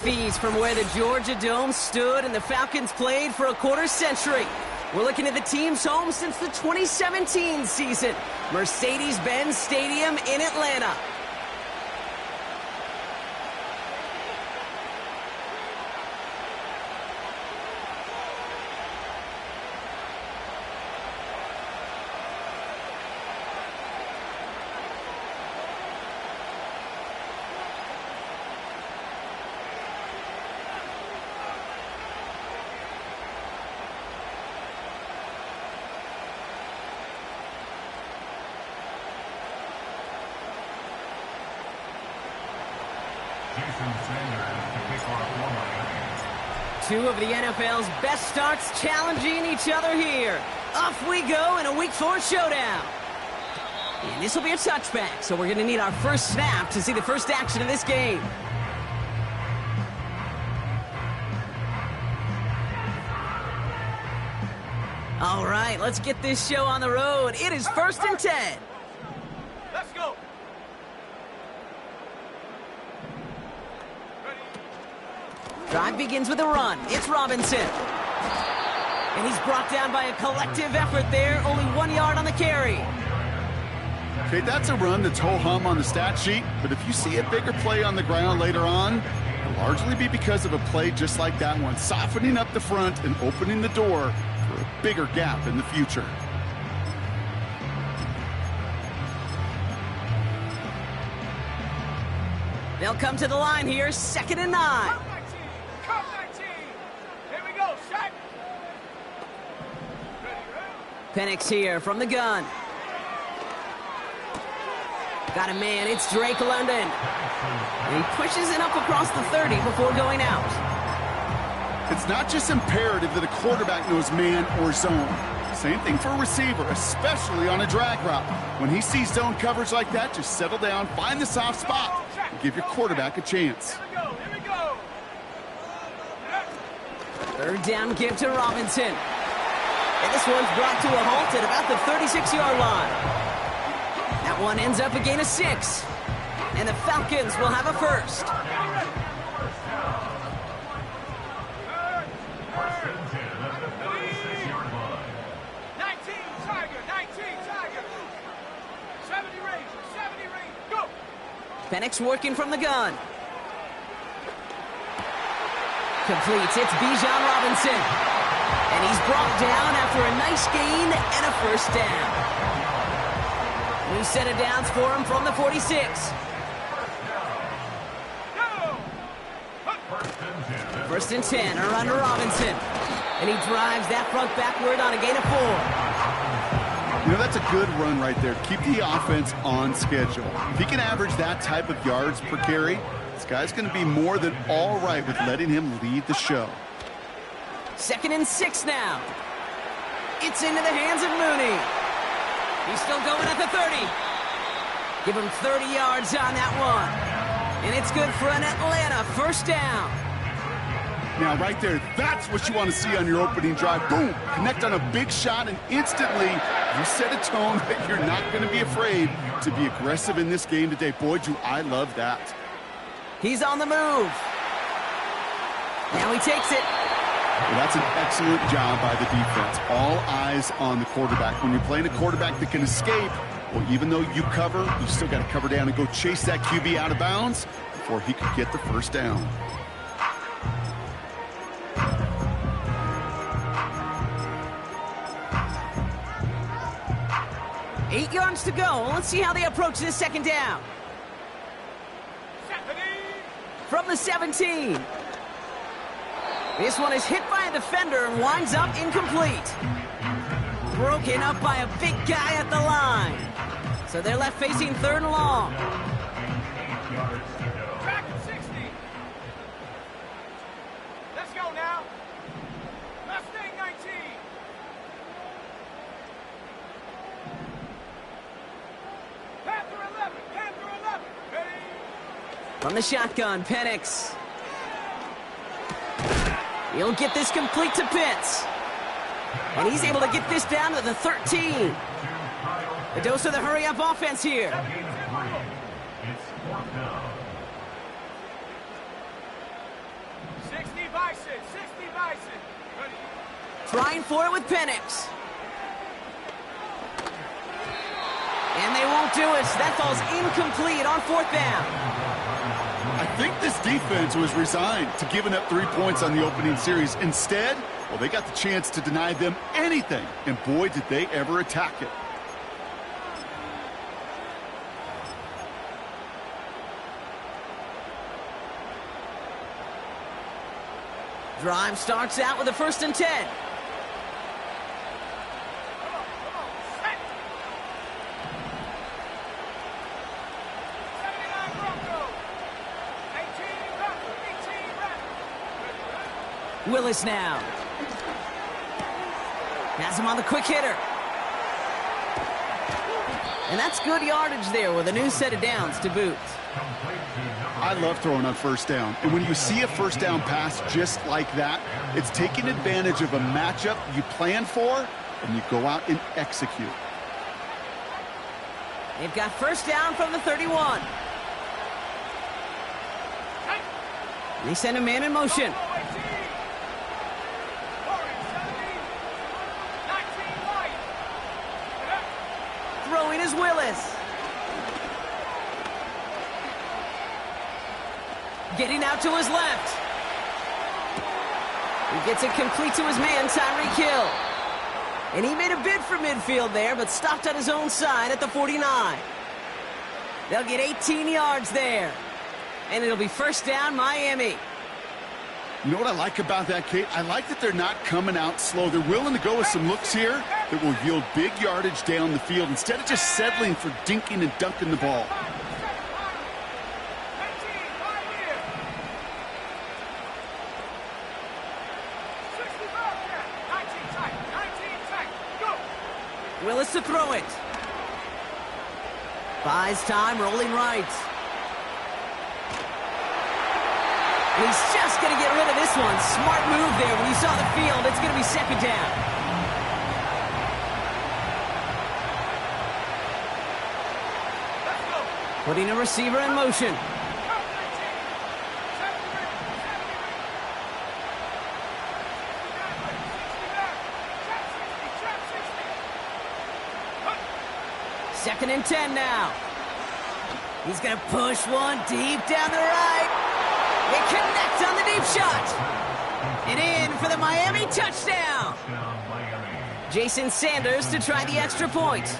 Fees from where the Georgia Dome stood and the Falcons played for a quarter century. We're looking at the team's home since the 2017 season, Mercedes-Benz Stadium in Atlanta. Two of the NFL's best starts challenging each other here. Off we go in a Week 4 showdown. And this will be a touchback, so we're going to need our first snap to see the first action of this game. All right, let's get this show on the road. It is 1st and 10. Let's go. Drive begins with a run. It's Robinson. And he's brought down by a collective effort there. Only 1 yard on the carry. Okay, that's a run that's ho-hum on the stat sheet, but if you see a bigger play on the ground later on, it'll largely be because of a play just like that one, softening up the front and opening the door for a bigger gap in the future. They'll come to the line here, 2nd and 9. Come 19. Here we go, shot. Penix here from the gun. Got a man, it's Drake London. And he pushes it up across the 30 before going out. It's not just imperative that a quarterback knows man or zone. Same thing for a receiver, especially on a drag route. When he sees zone coverage like that, just settle down, find the soft spot, and give your quarterback a chance. Here we go. 3rd down give to Robinson. And this one's brought to a halt at about the 36-yard line. That one ends up a gain of 6. And the Falcons will have a first. Penix working from the gun. Completes. It's Bijan Robinson. And he's brought down after a nice gain and a first down. New set of downs for him from the 46. 1st and 10. A run to Robinson. And he drives that front backward on a gain of 4. You know, that's a good run right there. Keep the offense on schedule. If he can average that type of yards per carry, this guy's going to be more than all right with letting him lead the show. 2nd and 6 now. It's into the hands of Mooney. He's still going at the 30. Give him 30 yards on that one. And it's good for an Atlanta first down. Now, right there, that's what you want to see on your opening drive. Boom! Connect on a big shot, and instantly you set a tone that you're not going to be afraid to be aggressive in this game today. Boy, do I love that. He's on the move. Now he takes it. Well, that's an excellent job by the defense. All eyes on the quarterback. When you're playing a quarterback that can escape, well, even though you cover, you still got to cover down and go chase that QB out of bounds before he could get the first down. Eight yards to go. Let's see how they approach this 2nd down. From the 17. This one is hit by a defender and winds up incomplete. Broken up by a big guy at the line. So they're left facing 3rd and long. Track at 60. Let's go now. Mustang 19. Panther 11. Panther 11. Ready. From the shotgun, Penix. He'll get this complete to Pitts. And he's able to get this down to the 13. A dose of the hurry-up offense here. Bison, 60 Bison. Ready. Trying for it with Penix. And they won't do it. That falls incomplete on 4th down. I think this defense was resigned to giving up 3 points on the opening series. Instead, well, they got the chance to deny them anything. And boy, did they ever attack it. Drive starts out with a 1st and 10. Come on, set. 79 Broncos. 18 Raptors, 18 Raptors. Willis now. Has him on the quick hitter. And that's good yardage there with a new set of downs to boot. I love throwing on 1st down. And when you see a 1st down pass just like that, it's taking advantage of a matchup you plan for, and you go out and execute. They've got 1st down from the 31. They send a man in motion. Throwing is Willis. Getting out to his left. He gets it complete to his man, Tyreek Hill. And he made a bid for midfield there, but stopped on his own side at the 49. They'll get 18 yards there. And it'll be 1st down, Miami. You know what I like about that, Kate? I like that they're not coming out slow. They're willing to go with some looks here that will yield big yardage down the field instead of just settling for dinking and dunking the ball. Willis to throw it. Buys time, rolling right. He's just going to get rid of this one. Smart move there. When you saw the field, it's going to be 2nd down. Putting a receiver in motion. Second and 10 now. He's going to push one deep down the right. They connect on the deep shot. And in for the Miami touchdown. Jason Sanders to try the extra point.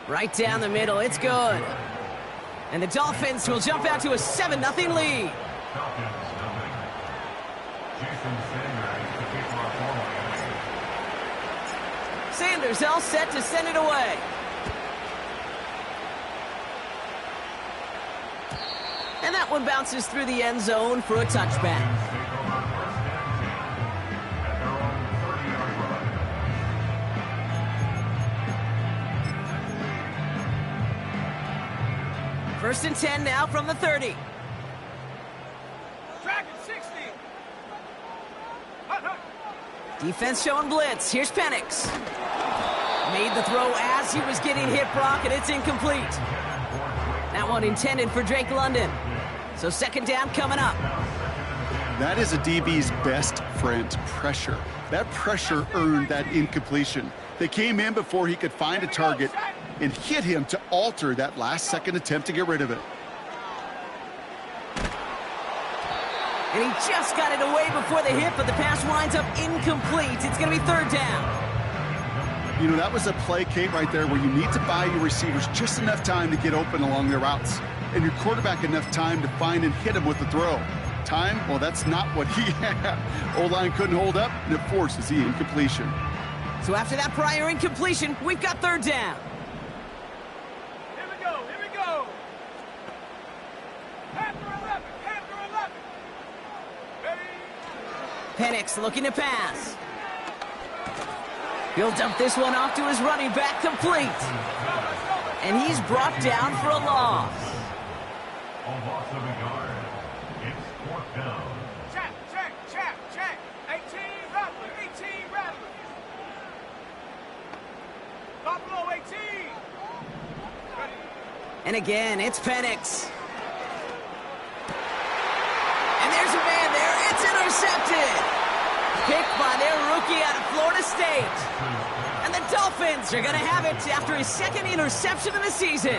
Right down the middle, it's good. And the Dolphins will jump out to a 7-0 lead. Sanders all set to send it away. And that one bounces through the end zone for a touchback. First and 10 now from the 30. Track at 60. Defense showing blitz. Here's Penix. Made the throw as he was getting hit, Brock, and it's incomplete. That one intended for Drake London. So 2nd down coming up. That is a DB's best friend, pressure. That pressure earned that incompletion. They came in before he could find a target and hit him to alter that last-second attempt to get rid of it. And he just got it away before the hit, but the pass winds up incomplete. It's going to be 3rd down. You know, that was a play, Kate, right there where you need to buy your receivers just enough time to get open along their routes. And your quarterback enough time to find and hit him with the throw. Time, well, that's not what he had. O-line couldn't hold up, and it forces the incompletion. So after that prior incompletion, we've got 3rd down. Here we go, here we go. Panther 11, Panther 11. Ready? Penix looking to pass. He'll dump this one off to his running back, complete. And he's brought down for a loss. A loss of a yard. It's 4th down. Check. 18 Rattlers. Buffalo 18. Ready. And again, it's Penix. And there's a man there. It's intercepted. Picked by their rookie out of Florida State. And the Dolphins are going to have it after his second interception of the season.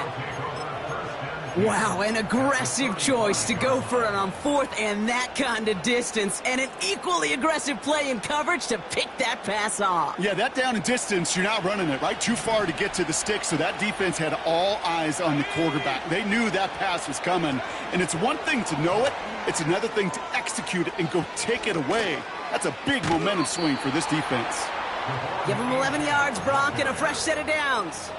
Wow, an aggressive choice to go for it on fourth and that kind of distance, and an equally aggressive play in coverage to pick that pass off. Yeah, that down and distance, you're not running it, right? Too far to get to the stick, so that defense had all eyes on the quarterback. They knew that pass was coming, and it's one thing to know it, it's another thing to execute it and go take it away. That's a big momentum swing for this defense. Give him 11 yards, Brock, and a fresh set of downs.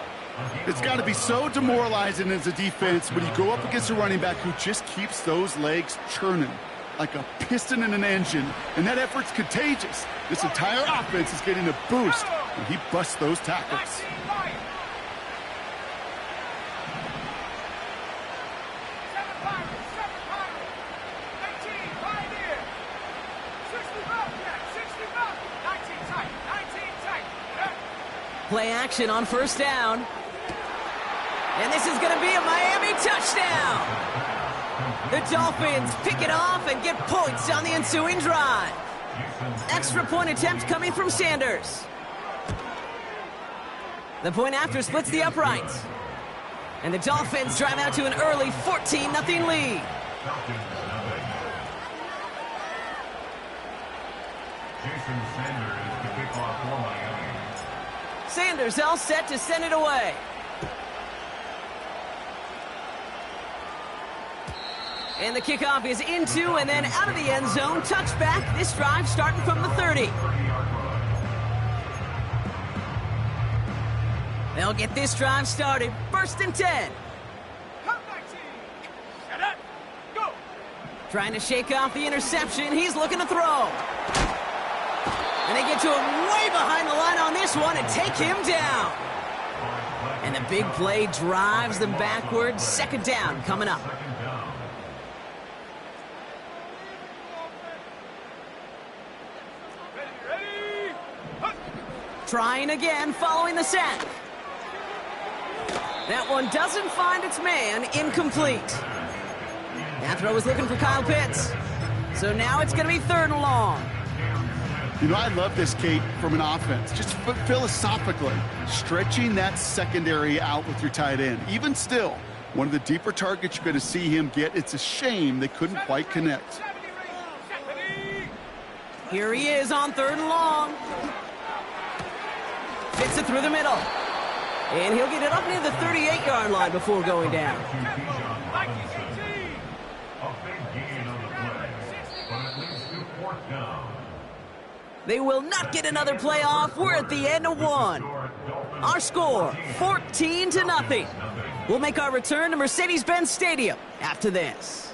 It's got to be so demoralizing as a defense when you go up against a running back who just keeps those legs churning like a piston in an engine, and that effort's contagious. This entire offense is getting a boost when he busts those tackles. Play action on first down. And this is going to be a Miami touchdown. The Dolphins pick it off and get points on the ensuing drive. Extra point attempt coming from Sanders. The point after splits the uprights. And the Dolphins drive out to an early 14-0 lead. Sanders all set to send it away. And the kickoff is into and then out of the end zone. Touchback. This drive starting from the 30. They'll get this drive started. First and 10. Trying to shake off the interception. He's looking to throw. And they get to him way behind the line on this one and take him down. And the big play drives them backwards. Second down coming up. Trying again following the sack. That one doesn't find its man. Incomplete. That throw was looking for Kyle Pitts. So now it's going to be third and long. You know, I love this, Kate, from an offense. Just philosophically, stretching that secondary out with your tight end. Even still, one of the deeper targets you're going to see him get. It's a shame they couldn't quite connect. Here he is on third and long. Fits it through the middle. And he'll get it up near the 38-yard line before going down. They will not get another play off. We're at the end of one. Our score, 14-0. We'll make our return to Mercedes-Benz Stadium after this.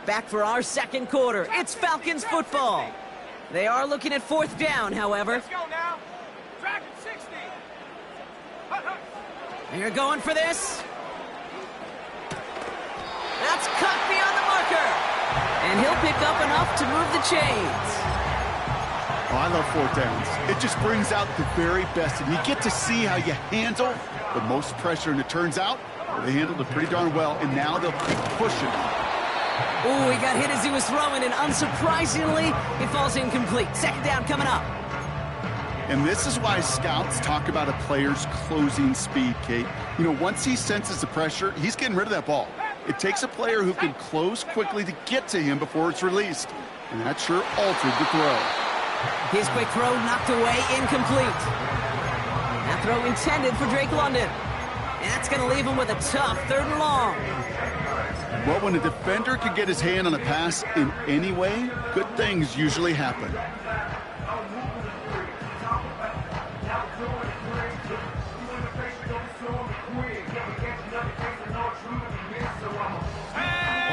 Back for our second quarter. It's Falcons football. They are looking at fourth down, however. Let's go now. Dragon 60. They're going for this. That's cut beyond the marker. And he'll pick up enough to move the chains. Oh, I love fourth downs. It just brings out the very best. And you get to see how you handle the most pressure. And it turns out they handled it pretty darn well. And now they'll keep pushing. Ooh, he got hit as he was throwing, and unsurprisingly, it falls incomplete. Second down coming up. And this is why scouts talk about a player's closing speed, Kate. You know, once he senses the pressure, he's getting rid of that ball. It takes a player who can close quickly to get to him before it's released. And that sure altered the throw. His quick throw knocked away, incomplete. That throw intended for Drake London. And that's going to leave him with a tough third and long. Well, when a defender can get his hand on a pass in any way, good things usually happen.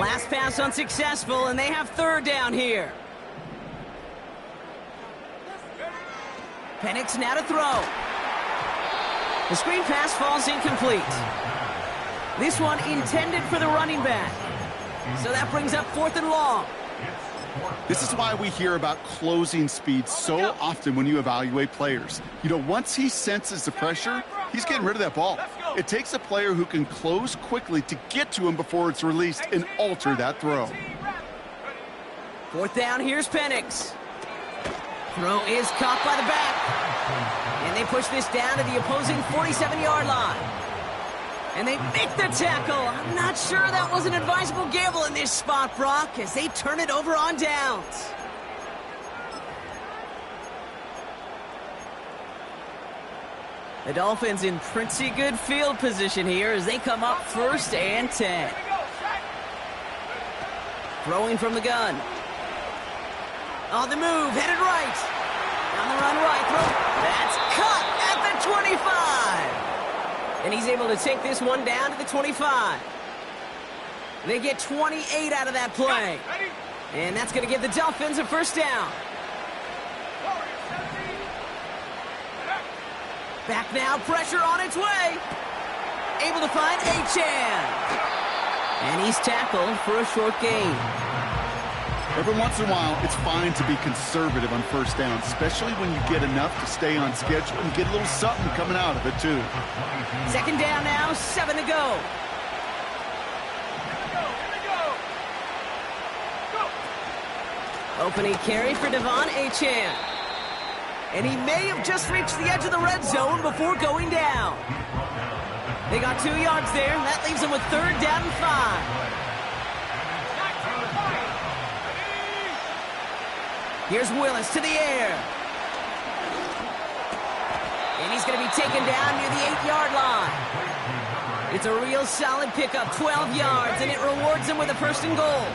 Last pass unsuccessful, and they have third down here. Penix now to throw. The screen pass falls incomplete. This one intended for the running back. So that brings up 4th and long. This is why we hear about closing speed so often when you evaluate players. You know, once he senses the pressure, he's getting rid of that ball. It takes a player who can close quickly to get to him before it's released and alter that throw. 4th down, here's Penix. Throw is caught by the back. And they push this down to the opposing 47-yard line. And they make the tackle. I'm not sure that was an advisable gamble in this spot, Brock, as they turn it over on downs. The Dolphins in pretty good field position here as they come up 1st and 10. Throwing from the gun. On the move, headed right. On the run right, throw. That's cut at the 25. And he's able to take this one down to the 25. They get 28 out of that play. And that's going to give the Dolphins a 1st down. Back now, pressure on its way. Able to find Achane. And he's tackled for a short gain. Every once in a while, it's fine to be conservative on 1st down, especially when you get enough to stay on schedule and get a little something coming out of it, too. 2nd down now, 7 to go. Opening carry for Devon Achane. And he may have just reached the edge of the red zone before going down. They got 2 yards there. That leaves them with 3rd down and 5. Here's Willis to the air. And he's going to be taken down near the 8-yard line. It's a real solid pickup, 12 yards, and it rewards him with a 1st and goal.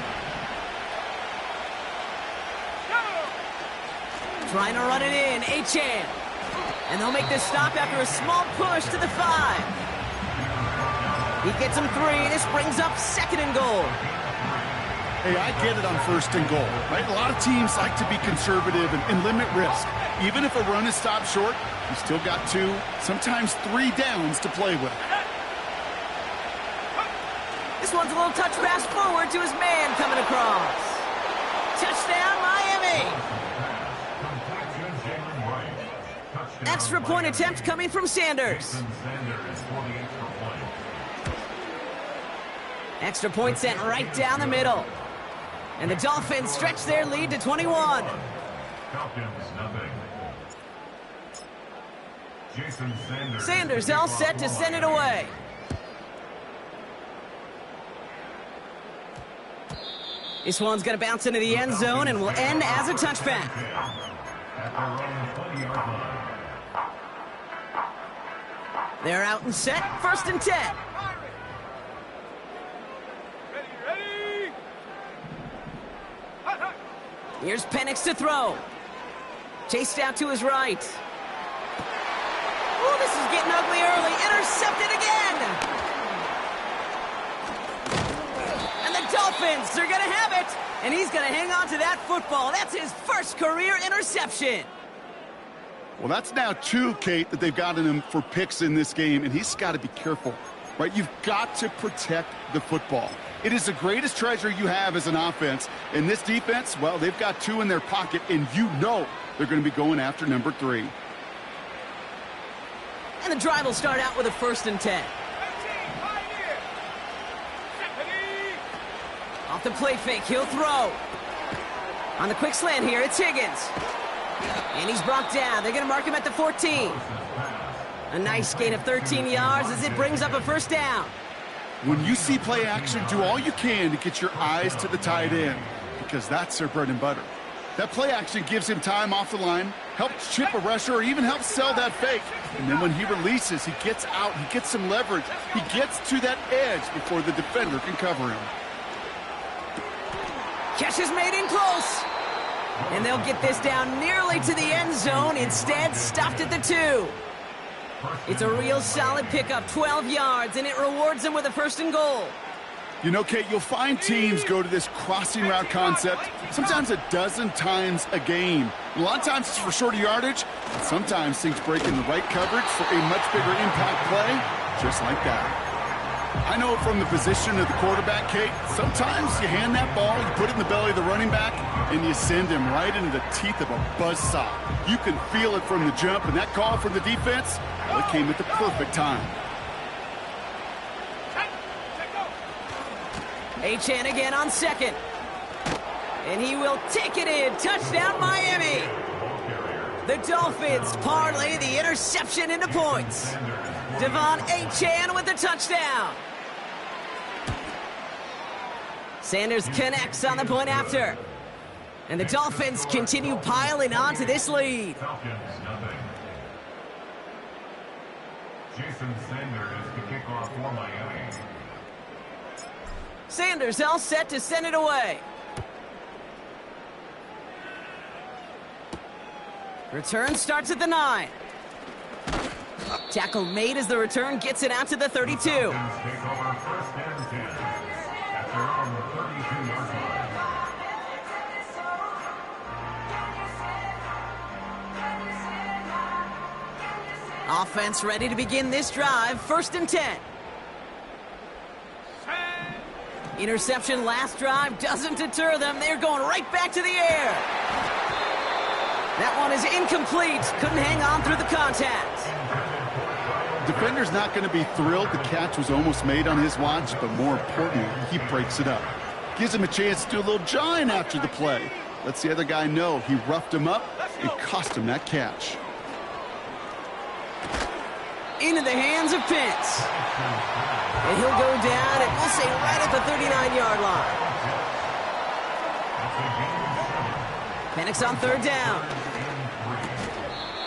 Trying to run it in, Achane. And they'll make this stop after a small push to the 5. He gets him 3. This brings up 2nd and goal. Hey, I get it on 1st and goal, right? A lot of teams like to be conservative and limit risk. Even if a run is stopped short, you still got 2, sometimes 3 downs to play with. This one's a little touch pass forward to his man coming across. Touchdown, Miami! Extra point attempt coming from Sanders. Extra point sent right down the middle. And the Dolphins stretch their lead to 21. Sanders all set to send it away. This one's going to bounce into the end zone and will end as a touchback. They're out and set, 1st and 10. Here's Penix to throw. Chased out to his right. Oh, this is getting ugly early. Intercepted again. And the Dolphins, they're going to have it. And he's going to hang on to that football. That's his 1st career interception. Well, that's now 2, Kate, that they've gotten him for picks in this game, and he's got to be careful, right? You've got to protect the football. It is the greatest treasure you have as an offense. And this defense, well, they've got 2 in their pocket, and you know they're going to be going after number 3. And the drive will start out with a 1st and 10. Off the play fake, he'll throw. On the quick slant here, it's Higgins. And he's brought down. They're going to mark him at the 14. A nice gain of 13 yards as it brings up a 1st down. When you see play action, do all you can to get your eyes to the tight end, because that's their bread and butter. That play action gives him time off the line, helps chip a rusher, or even helps sell that fake. And then when he releases, he gets out, he gets some leverage. He gets to that edge before the defender can cover him. Catch is made in close. And they'll get this down nearly to the end zone. Instead, stopped at the 2. It's a real solid pickup, 12 yards, and it rewards them with a 1st and goal. You know, Kate, you'll find teams go to this crossing route concept sometimes a dozen times a game. A lot of times it's for shorter yardage, and sometimes things break in the right coverage for a much bigger impact play, just like that. I know from the position of the quarterback, Kate, sometimes you hand that ball, you put it in the belly of the running back, and you send him right into the teeth of a buzzsaw. You can feel it from the jump, and that call from the defense, well, it came at the perfect time. Achane again on second. And he will take it in. Touchdown, Miami. The Dolphins parlay the interception into points. Devon Achane with the touchdown. Sanders connects on the point after. And the Dolphins continue piling on to this lead. Falcons, nothing. Jason Sanders, the kickoff for Miami. Sanders all set to send it away. Return starts at the 9. Tackle made as the return gets it out to the 32. Falcons take over first and 10 at their own 32-yard line. Offense ready to begin this drive. First and 10. Interception last drive doesn't deter them. They're going right back to the air. That one is incomplete. Couldn't hang on through the contact. Defender's not going to be thrilled the catch was almost made on his watch, but more importantly, he breaks it up. Gives him a chance to do a little jawing after the play. Lets the other guy know he roughed him up and cost him that catch. Into the hands of Pitts. And he'll go down, and we'll say right at the 39-yard line. Penix on third down.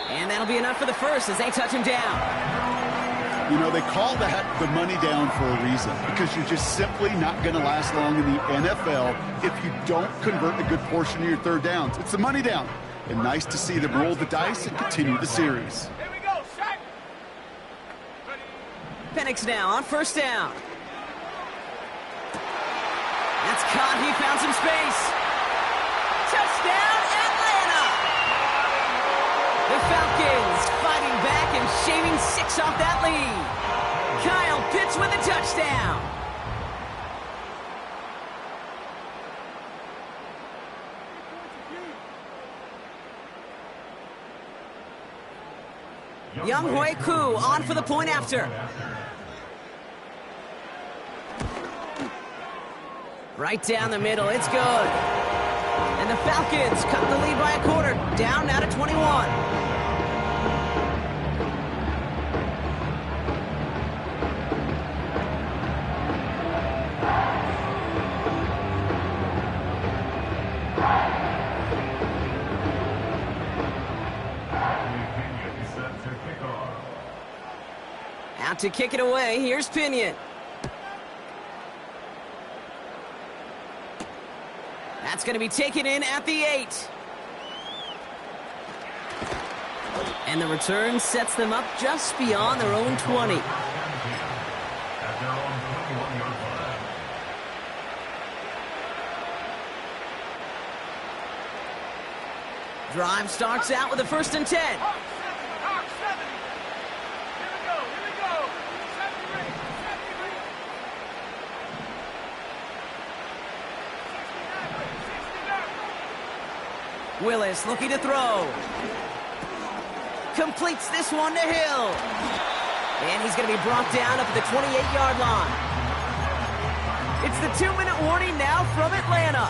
And that'll be enough for the first as they touch him down. You know, they call that the money down for a reason, because you're just simply not going to last long in the NFL if you don't convert a good portion of your third downs. It's the money down. And nice to see them roll the dice and continue the series. Here we go, set. Penix now on first down. That's caught. He found some space. Touchdown, Atlanta! The Falcons fighting back and shaving 6 off that lead. Kyle Pitts with a touchdown. Young Hui Koo on for the point after. Right down the middle, it's good. And the Falcons cut the lead by a quarter, down now to 21. Out to kick it away, here's Pinion. That's going to be taken in at the 8. And the return sets them up just beyond their own 20. At their own 21-yard line. Drive starts out with a first and 10. Hawk 70. Here we go, 70 rate, 69 rate, 69. Willis looking to throw. Completes this one to Hill. And he's going to be brought down up at the 28-yard line. It's the 2-minute warning now from Atlanta.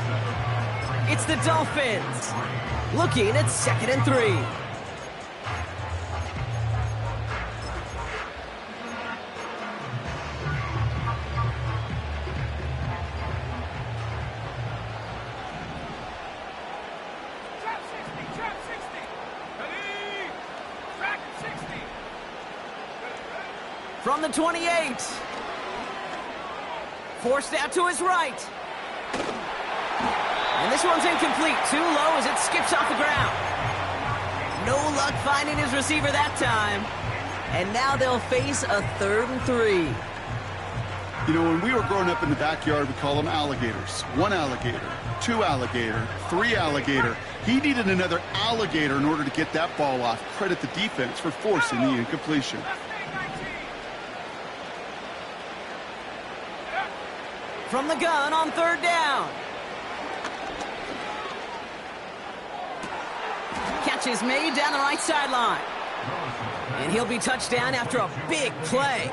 It's the Dolphins looking at 2nd and 3. Trap 60. Ready? Track 60. From the 28. Forced out to his right. And this one's incomplete. Too low as it skips off the ground. No luck finding his receiver that time. And now they'll face a 3rd and 3. You know, when we were growing up in the backyard, we call them alligators. 1 alligator, 2 alligator, 3 alligator. He needed another alligator in order to get that ball off. Credit the defense for forcing the incompletion. From the gun on 3rd down. Catch is made down the right sideline. And he'll be touchdown after a big play.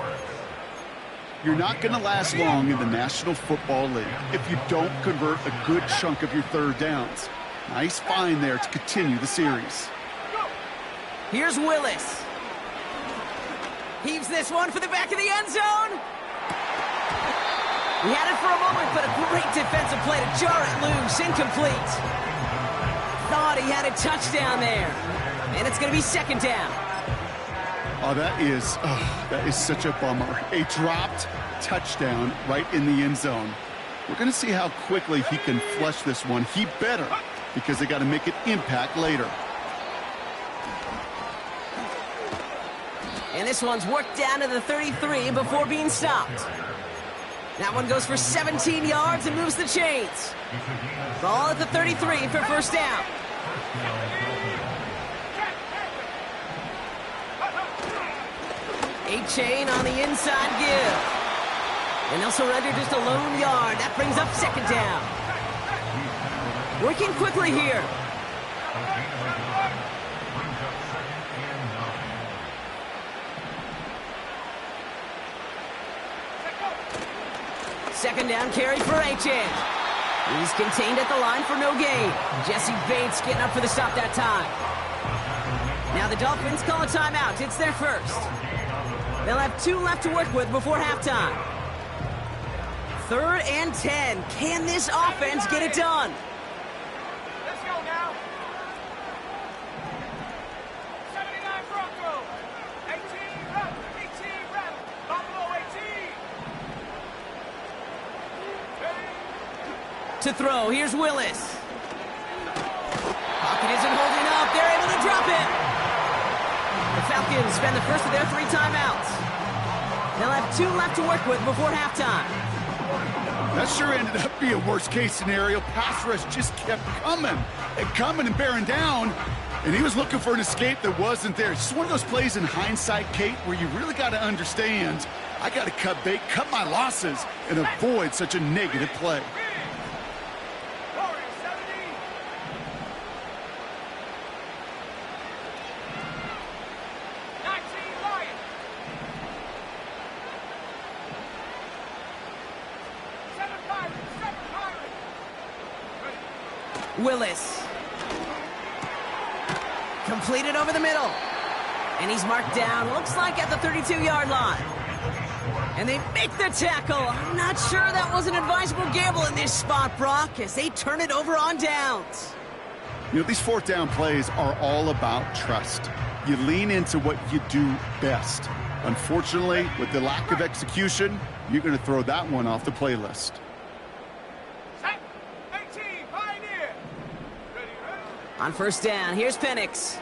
You're not going to last long in the National Football League if you don't convert a good chunk of your 3rd downs. Nice find there to continue the series. Here's Willis. Heaves this one for the back of the end zone. He had it for a moment, but a great defensive play to jar it loose. Incomplete. Thought he had a touchdown there. And it's going to be 2nd down. Oh, that is such a bummer. A dropped touchdown right in the end zone. We're going to see how quickly he can flush this one. He better, because they got to make an impact later. And this one's worked down to the 33 before being stopped. That one goes for 17 yards and moves the chains. Ball at the 33 for 1st down. A chain on the inside give. And they'll surrender just a lone yard. That brings up 2nd down. Working quickly here. Second down carry for H.N. He's contained at the line for no gain. Jesse Bates getting up for the stop that time. Now the Dolphins call a timeout. It's their first. They'll have 2 left to work with before halftime. 3rd and 10. Can this offense get it done? Let's go now. 79 Broncos. 18 Rebels. 18 Rebels. Buffalo 18. To throw, here's Willis. Pocket isn't holding up. They're able to drop it. The Falcons spend the first of their 3 timeouts. They'll have 2 left to work with before halftime. That sure ended up being worst-case scenario. Pass rush just kept coming and bearing down, and he was looking for an escape that wasn't there. It's just one of those plays in hindsight, Kate, where you really got to understand, I got to cut bait, cut my losses, and avoid such a negative play. Warriors 70. 19 Lions. 7 Pirates. 7 Pirates. Willis. Completed over the middle. And he's marked down, looks like at the 32-yard line. And they make the tackle. I'm not sure that was an advisable gamble in this spot, Brock, as they turn it over on downs. You know, these 4th down plays are all about trust. You lean into what you do best. Unfortunately, with the lack of execution, you're going to throw that one off the playlist. Set. 18 Pioneer. Ready. On 1st down, here's Penix.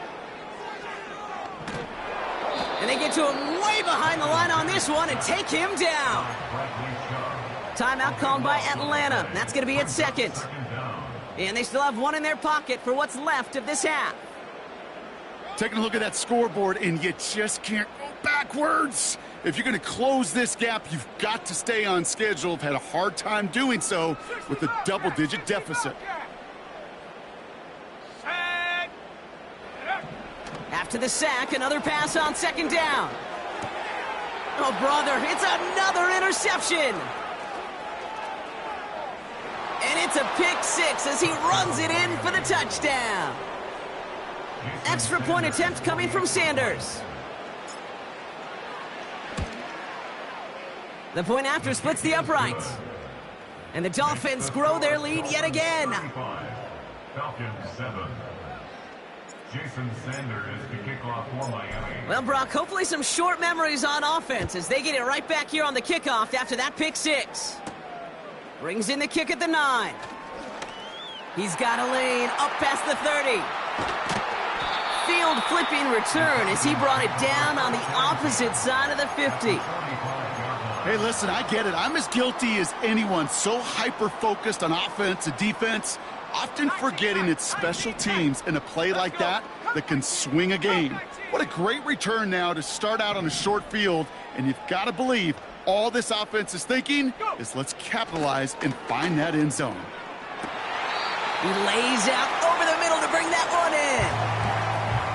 And they get to him way behind the line on this one and take him down. Timeout called by Atlanta. That's going to be its 2nd. And they still have 1 in their pocket for what's left of this half. Taking a look at that scoreboard, and you just can't go backwards. If you're going to close this gap, you've got to stay on schedule. I've had a hard time doing so with a double-digit deficit. Set. After the sack, another pass on 2nd down. Oh, brother, it's another interception. And it's a pick 6 as he runs it in for the touchdown. Extra point attempt coming from Sanders. The point after splits the uprights. And the Dolphins grow their lead yet again. Falcons 7. Jason Sanders to kick off for Miami. Well, Brock, hopefully some short memories on offense as they get it right back here on the kickoff after that pick 6. Brings in the kick at the 9. He's got a lane up past the 30. Field flipping return as he brought it down on the opposite side of the 50. Hey, listen, I get it. I'm as guilty as anyone. So hyper-focused on offense and defense, often forgetting it's special teams in a play like that. that can swing a game. What a great return now to start out on a short field, and you've got to believe all this offense is thinking is let's capitalize and find that end zone. He lays out over the middle to bring that one in.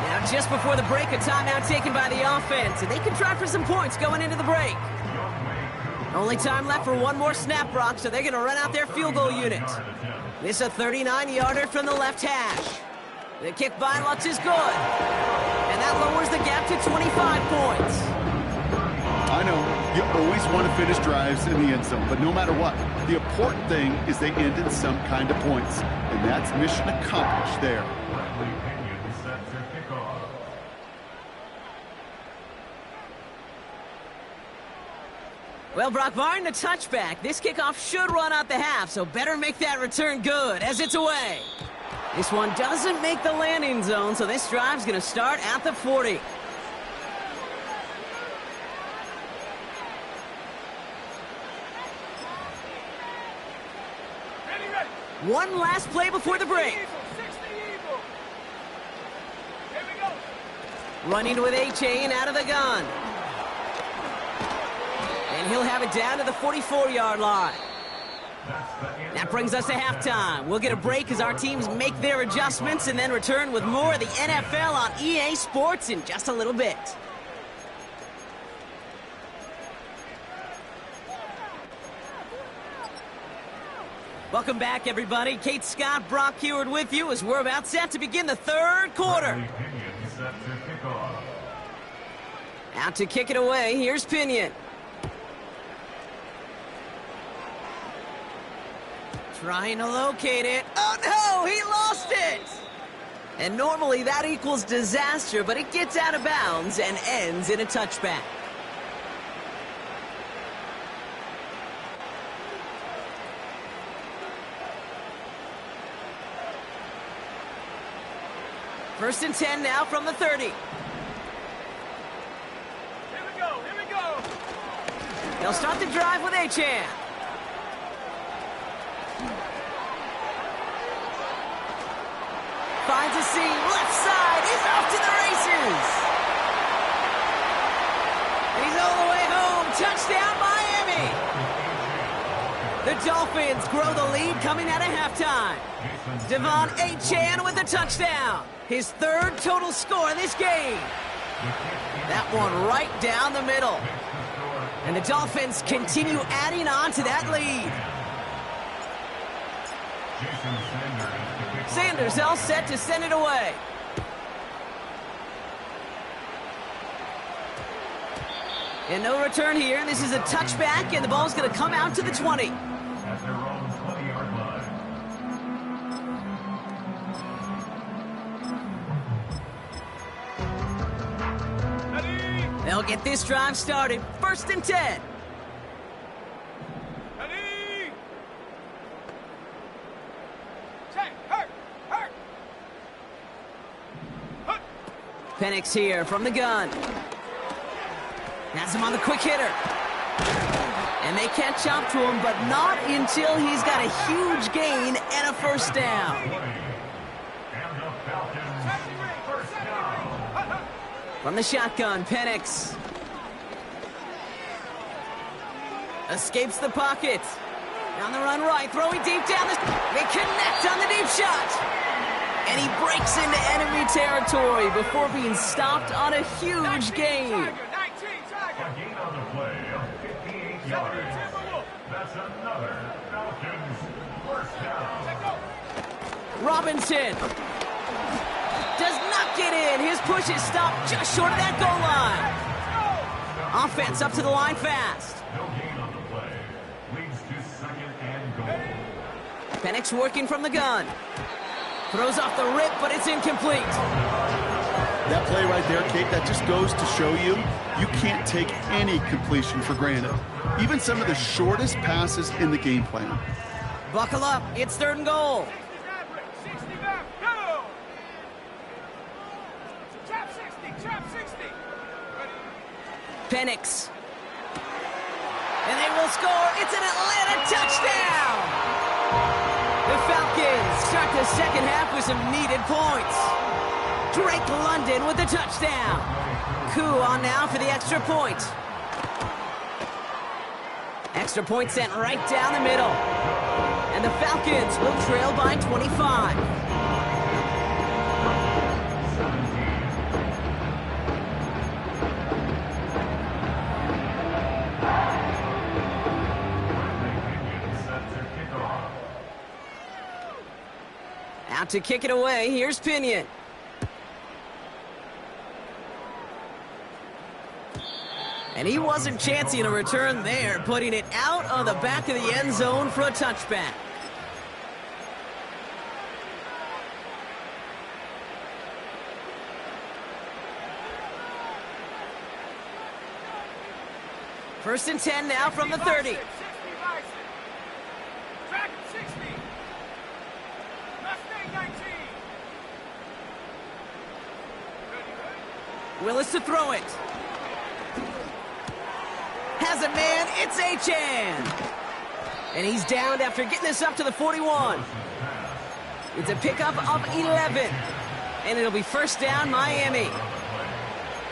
Now, just before the break, a timeout taken by the offense, and they can try for some points going into the break. Only time left for one more snap, Brock, so they're going to run out their field goal unit. This a 39-yarder from the left hash. The kick by Lutz is good. And that lowers the gap to 25 points. I know, you always want to finish drives in the end zone, but no matter what, the important thing is they end in some kind of points. And that's mission accomplished there. Well, Brock, barring the touchback, this kickoff should run out the half, so better make that return good as it's away. This one doesn't make the landing zone, so this drive's going to start at the 40. One last play before the break. Running with H.A. out of the gun. And he'll have it down to the 44-yard line. That brings us to halftime. We'll get a break as our teams make their adjustments and then return with more of the NFL on EA Sports in just a little bit. Welcome back, everybody. Kate Scott, Brock Heward with you as we're about set to begin the third quarter. Out to kick it away, here's Pinion. Trying to locate it. Oh, no, he lost it! And normally that equals disaster, but it gets out of bounds and ends in a touchback. First and 10 now from the 30. Here we go, here we go. They'll start the drive with H.A. Finds a seam, left side, he's off to the races. And he's all the way home, touchdown Miami. The Dolphins grow the lead coming out of halftime. Devon Achane with the touchdown. His third total score this game. That one right down the middle. And the Dolphins continue adding on to that lead. Sanders all set to send it away. And no return here. This is a touchback, and the ball's going to come out to the 20. At their own 20-yard line. They'll get this drive started. First and 10. Ready? Check, hurt, hurt. Hut. Penix here from the gun. Has him on the quick hitter. And they catch up to him, but not until he's got a huge gain and a first down. And the Falcons first down. From the shotgun, Penix escapes the pocket. On the run right, throwing deep down the... They connect on the deep shot. And he breaks into enemy territory before being stopped on a huge gain. 19, A gain on the play of 58 yards. That's another Falcons first down. Robinson does not get in. His push is stopped just short of that goal line. Offense up to the line fast. No gain on the play. Leads to second and goal. Penix working from the gun. Throws off the rip, but it's incomplete. That play right there, Kate, that just goes to show you, you can't take any completion for granted. Even some of the shortest passes in the game plan. Buckle up. It's third and goal. 60 back, go! Trap 60. Penix. And they will score. It's an Atlanta touchdown! The Falcons start the second half with some needed points. Drake London with the touchdown. Coup on now for the extra point. Extra point sent right down the middle. And the Falcons will trail by 25. Out to kick it away, here's Pinion. And he wasn't chancing a return there, putting it out of the back of the end zone for a touchback. First and 10 now from the 30. Track 60. Left 19. Willis to throw it. Has a man, it's Achan. And he's downed after getting this up to the 41. It's a pickup of 11. And it'll be first down, Miami.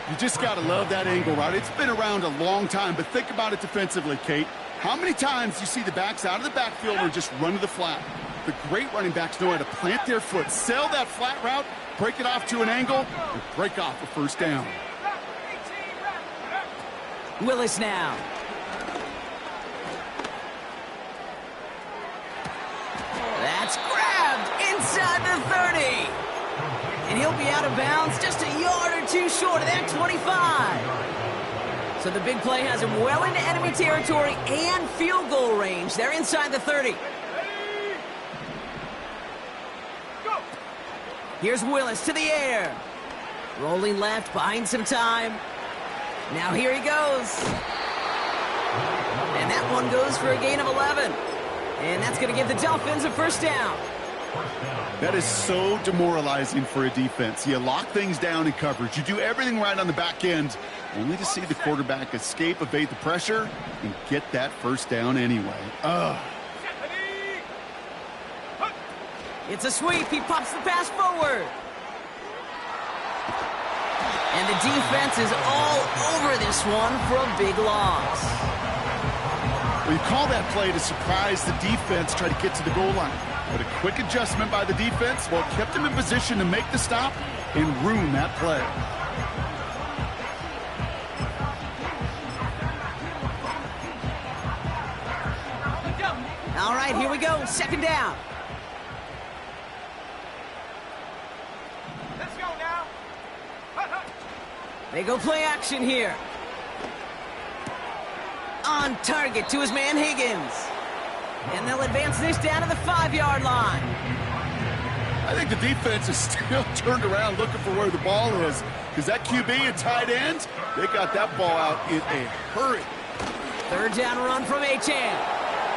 You just got to love that angle, right? It's been around a long time, but think about it defensively, Kate. How many times do you see the backs out of the backfield or just run to the flat? The great running backs know how to plant their foot, sail that flat route, break it off to an angle, and break off a first down. Willis now. That's grabbed inside the 30. And he'll be out of bounds just a yard or two short of that 25. So the big play has him well into enemy territory and field goal range. They're inside the 30. Here's Willis to the air. Rolling left, buying some time. Now here he goes. And that one goes for a gain of 11. And that's going to give the Dolphins a first down. That is so demoralizing for a defense. You lock things down in coverage. You do everything right on the back end, only to see the quarterback escape, evade the pressure, and get that first down anyway. Ugh. It's a sweep. He pops the pass forward. And the defense is all over this one for a big loss. Well, you call that play to surprise the defense, try to get to the goal line. But a quick adjustment by the defense, well, kept him in position to make the stop and ruin that play. All right, here we go. Second down. Let's go now. They go play action here. On target to his man Higgins. And they'll advance this down to the 5-yard line. I think the defense is still turned around looking for where the ball is. Because that QB and tight end, they got that ball out in a hurry. Third down run from Achan.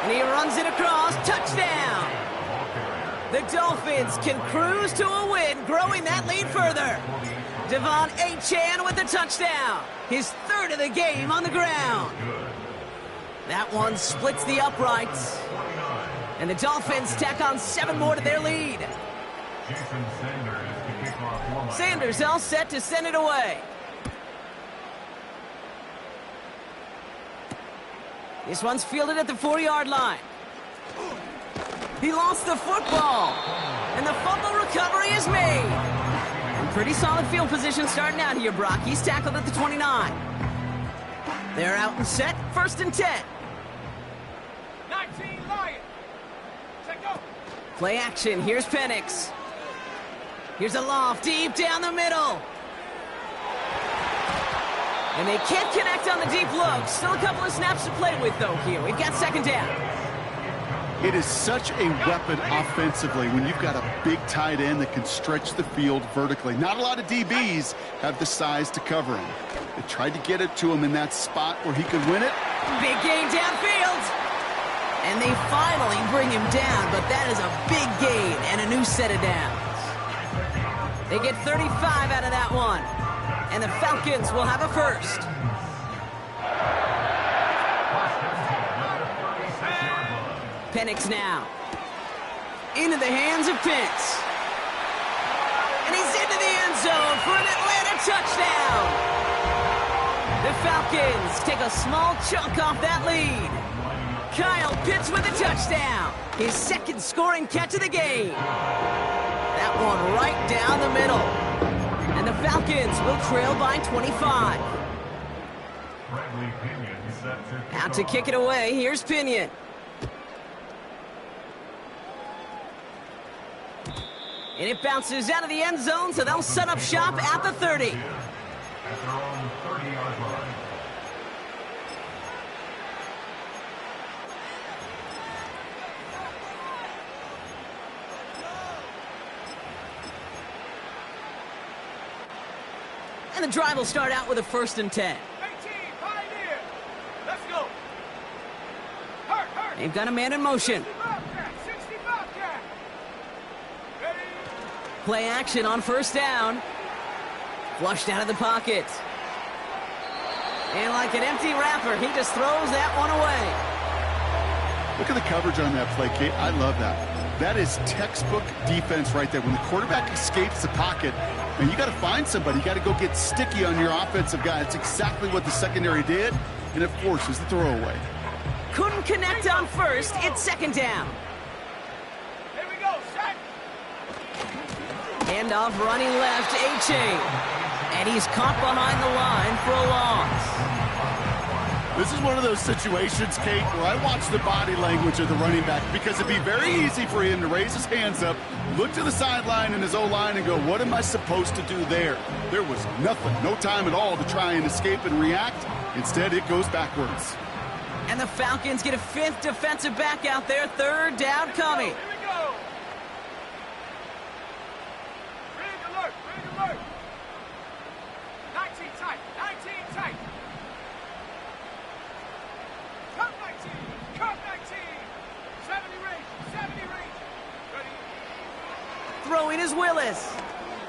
And he runs it across. Touchdown. The Dolphins can cruise to a win, growing that lead further. Devon Achan with the touchdown. His third of the game on the ground. That one splits the uprights. And the Dolphins tack on 7 more to their lead. Sanders all set to send it away. This one's fielded at the 4-yard line. He lost the football. And the fumble recovery is made. And pretty solid field position starting out here, Brock. He's tackled at the 29. They're out and set. First and 10. 19 Lions. Check go. Play action. Here's Penix. Here's a loft deep down the middle. And they can't connect on the deep look. Still a couple of snaps to play with, though, here. We've got second down. It is such a weapon offensively when you've got a big tight end that can stretch the field vertically. Not a lot of DBs have the size to cover him. They tried to get it to him in that spot where he could win it. Big gain downfield. And they finally bring him down, but that is a big gain and a new set of downs. They get 35 out of that one. And the Falcons will have a first. Penix now. Into the hands of Pitts. And he's into the end zone. for an Atlanta touchdown. The Falcons take a small chunk off that lead. Kyle Pitts with a touchdown. His second scoring catch of the game. That one right down the middle. And the Falcons will trail by 25. Out to kick it away, here's Pinion. And it bounces out of the end zone, so they'll set up shop at the 30. At their own 30-yard line. And the drive will start out with a 1st and 10. 18, Pioneer. Let's go. Hurt. They've got a man in motion. 65 cat. Ready. Play action on 1st down. Flushed out of the pocket. And like an empty wrapper, he just throws that one away. Look at the coverage on that play, Kate. I love that. That is textbook defense right there. When the quarterback escapes the pocket, and you got to find somebody. You got to go get sticky on your offensive guy. It's exactly what the secondary did, and it forces the throwaway. Couldn't connect on 1st. It's 2nd down. Here we go, set. Handoff running left, A-Chain. And he's caught behind the line for a loss. This is one of those situations, Kate, where I watch the body language of the running back because it'd be very easy for him to raise his hands up, look to the sideline in his O-line and go, what am I supposed to do there? There was nothing, no time at all to try and escape and react. Instead, it goes backwards. And the Falcons get a 5th defensive back out there, 3rd down coming. Here we go. Rig alert. 19 tight. Cut 19. 70 range. Ready. Throwing is Willis.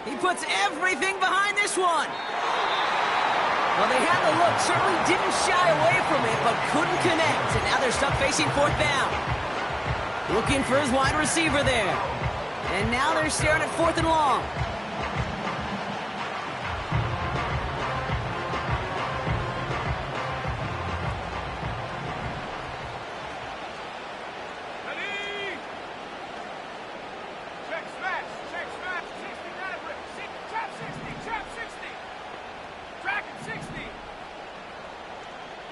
He puts everything behind this one. Well, they had the look, certainly didn't shy away from it, but couldn't connect. And now they're stuck facing 4th down. Looking for his wide receiver there. And now they're staring at 4th and long. Ready. Check smash. 60 Maverick. Trap 60. Dragon 60.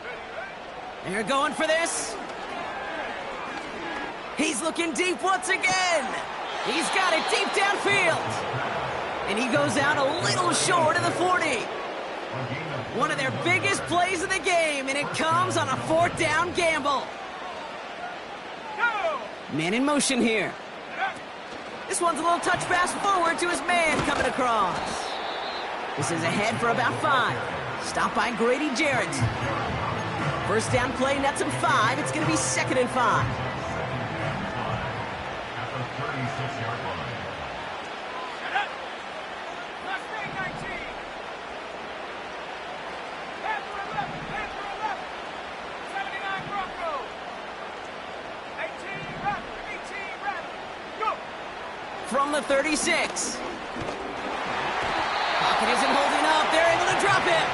Ready. They're going for this. He's looking deep once again. He's got it deep downfield. And he goes out a little short of the 40. One of their biggest plays of the game, and it comes on a 4th down gamble. Go. Man in motion here. This one's a little touch pass forward to his man coming across. This is ahead for about 5. Stopped by Grady Jarrett. 1st down play nets him 5. It's going to be 2nd and 5. At the 36-yard line. Set up. Mustang 19. Panther 11. 79 Bronco. 18 Raptor. Go. From the 36. Pocket isn't holding up. They're able to drop him.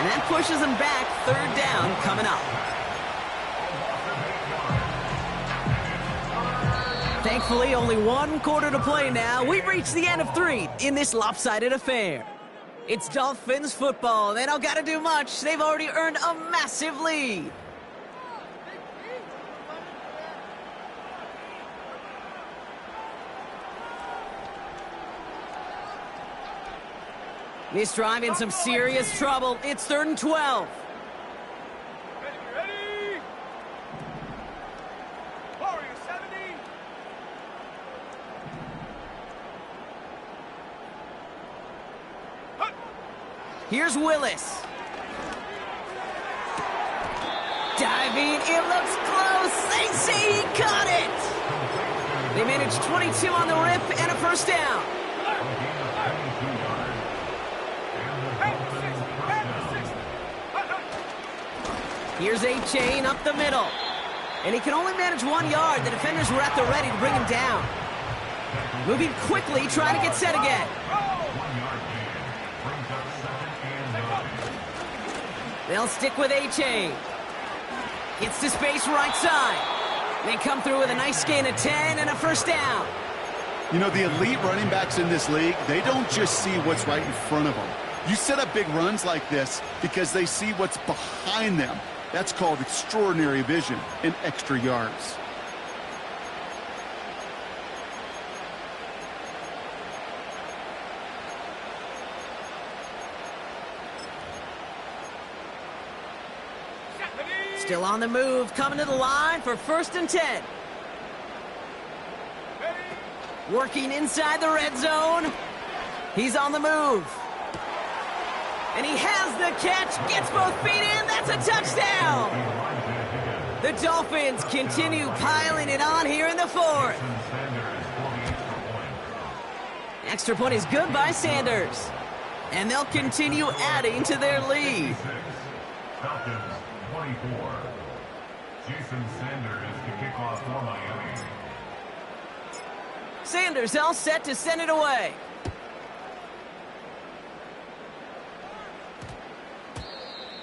And that pushes them back. 3rd down coming up. Thankfully, only 1 quarter to play now. We've reached the end of 3 in this lopsided affair. It's Dolphins football. They don't got to do much. They've already earned a massive lead. This drive in some serious trouble. It's 3rd and 12. Ready. Warrior 70. Hut. Here's Willis. Diving, it looks close. They say he caught it. They managed 22 on the rip and a 1st down. Here's A-Chain up the middle. And he can only manage 1 yard. The defenders were at the ready to bring him down. Moving quickly, trying to get set again. They'll stick with A-Chain. Gets to space right side. They come through with a nice gain of 10 and a first down. You know, the elite running backs in this league, they don't just see what's right in front of them. You set up big runs like this because they see what's behind them. That's called extraordinary vision and extra yards. Still on the move, coming to the line for 1st and 10. Working inside the red zone. He's on the move. And he has the catch, gets both feet in, that's a touchdown! The Dolphins continue piling it on here in the 4th. Extra point is good by Sanders. And they'll continue adding to their lead. Falcons 24. Jason Sanders to kick off for Miami. Sanders all set to send it away.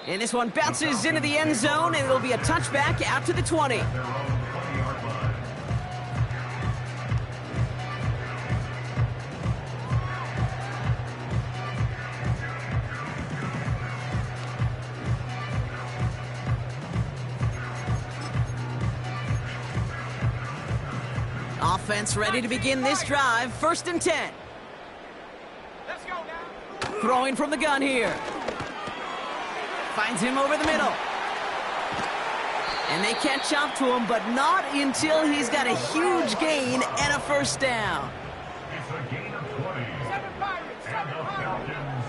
And this one bounces into the end zone, and it'll be a touchback out to the 20. Their own 20-yard line. Offense ready to begin this drive. 1st and 10. Let's go now. Throwing from the gun here. Finds him over the middle. And they catch up to him, but not until he's got a huge gain and a first down. It's a gain of 20. 7 Pirates, 7 And the Pirates. Falcons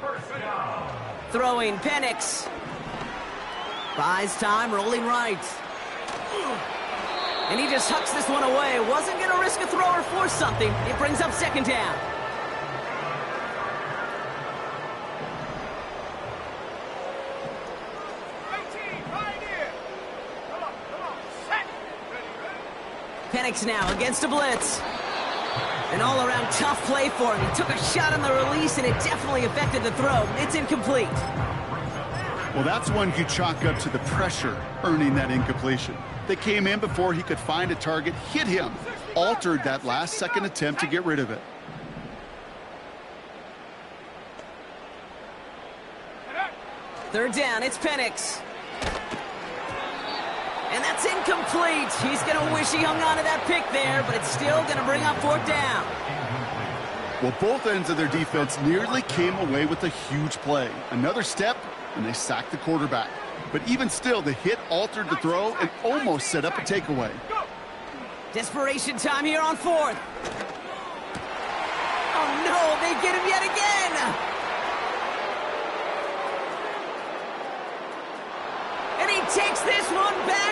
first down. Throwing Penix. Buys time, rolling right. And he just hucks this one away. Wasn't going to risk a throw or force something. It brings up 2nd down. Penix now against a blitz. An all-around tough play for him. He took a shot on the release, and it definitely affected the throw. It's incomplete. Well, that's one you chalk up to the pressure earning that incompletion. They came in before he could find a target, hit him, altered that last-second attempt to get rid of it. Third down, it's Penix. And that's incomplete. He's going to wish he hung on to that pick there, but it's still going to bring up 4th down. Well, both ends of their defense nearly came away with a huge play. Another step, and they sacked the quarterback. But even still, the hit altered the throw and almost set up a takeaway. Desperation time here on 4th. Oh, no, they get him yet again. And he takes this one back